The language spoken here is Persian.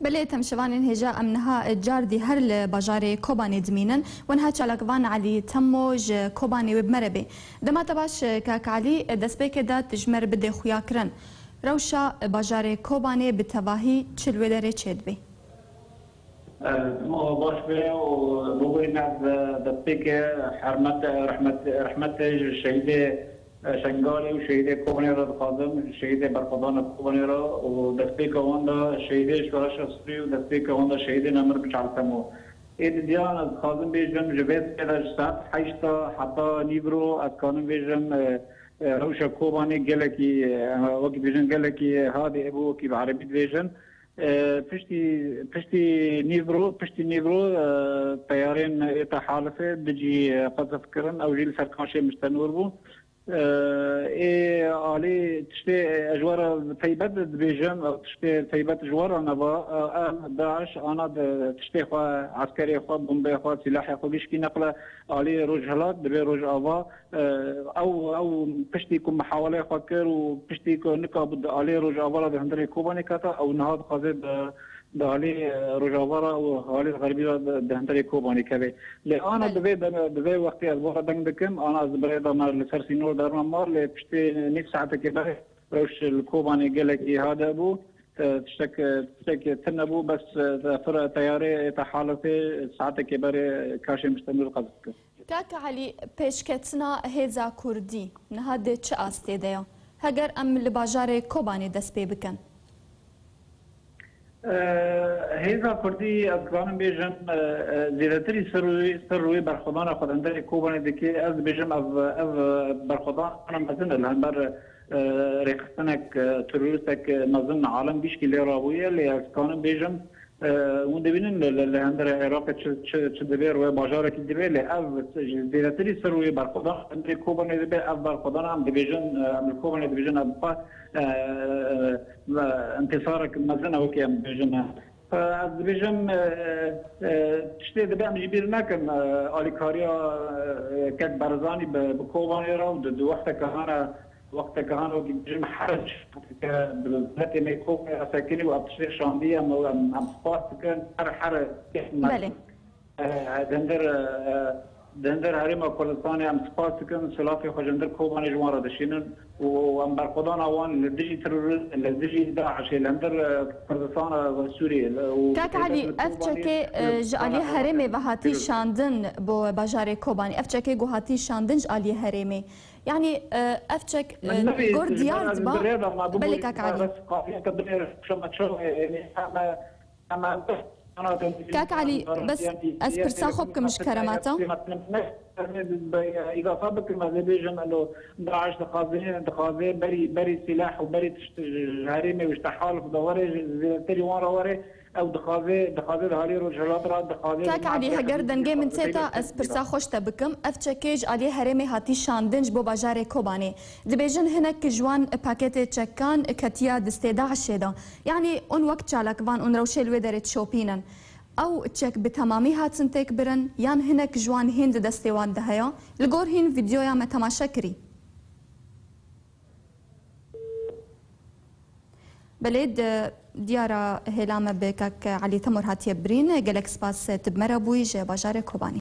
بله تمشوان هجا امنها جاردي هر لباجار كوباني دمينن ونها چالکوان علی تموج كوباني وبمربي دما تباش كاك علي دسبيك دا تجمر بده خويا كرن روشا باجار كوباني بتواهي چلوه چید بي باش به و بقول ناس دسبيك رحمت الشهيد شنگالی و شهید کوبانی را دخوازم شهید برخوردان کوبانی را و دسته کواندا شهید شورش اسری و دسته کواندا شهید نمر بچالتمو اید دیان از خازم بیجم جویز پیدا ساعت 8 حتی نیبرو از کانون بیجم روش کوبانی گلکی وکی بیجن گلکی هادی ابو کی بعربی بیجن پشتی نیبرو طیارین ایتا حالفه بجی قصف کرن او جیل سرکانشه مستنور بو علي تشتي اجوار طيبات دبيجم او تشتي طيبات جوار انا داعش انا تشتي خو عسكري خو بومبي خو سلاح خو بيشكي نقله علي رجهلات دبي رج افا او تشتي كم محاوله فكر وتشتي نقاب علي رج افا بهندري كوباني كاتا او نهاد قاضي دالي رجاورا وحالي غربي دهنتري كوباني كبي لأنا دبي وقتي البوخة دكم أنا بريد أنا لسرسينور دارنا مار لبشتي نص ساعة كبار روش الكوباني قالك هذا أبو تشتك تنبو بس فرق طياري تحالفي ساعة كبار كاشي مستمر قصدك كاك علي بيشكتنا هيزا كردي نهاد چه آستي ديا هجر أم لباجار كوباني دس بي بكن هیزا کردی از کانم بیشم زیادتری سروی برخوردان خودندری کوبانی دکی از بیشم از برخوردان مزن الان بر رخصتنک تروریستک مزن عالم بیش کلی راویه لی از کانم بیشم اون دبینن لهندر عراق چه دبیر و باجار کی دبیر لی از زیادتری سروی برخوردان خودندری کوبانی دبیر از برخوردان هم دبیجن هم کوبانی دبیجن از انتصارك مزنا وكي ام بيجم فاز بيجم تشتي دبا مجبير ناكم اليكاريا كاد برزاني بكوباني را ود وقت كهانا وكي بيجم حرج بالذات ما يكون ساكني وابتشي شانديه ام سباس كان حر بله دندر هرم کردستان هم سپاس کن سلافی خجندر کوبانی جوان داشتن و ام برخدان آوان لدیجی تروریست لدیجی داعش لندر کردستان و سوریه. کاک علی افچکی جالی هرمی بهاتی شاندن با باجار کوبانی افچکی گوهاتی شاندن جالی هرمی يعني افچک گردیارد با بله کاک علی. كاك علي بس أذكر صاحبك مش كراماته إذا صابك ما بيجن إنه داعش تقاضي بري سلاح وبري هريمة واشتحال في دواري تري ورا او دخاذي هالي رجلات را دخاذي كاك علي هجر دنجي من سيتا اسبرسا خوش تبكم افتشكيج علي هرمي هاتي شاندنج بو باجار كوباني دبيجن هناك جوان باكيت تشكان كتيا دستيدا عشيدا يعني اون وقت شالك فان اون روشيل ودرت شوبينن او تشك بتمامي هاتن تكبرن يان هناك جوان هند دستيوان دهيا لغور هين فيديو يا متماشا كري بلد ديارة هلامة بكاك علي تمر هاتي برين جالكس باس تبمرة بويج باجار كوباني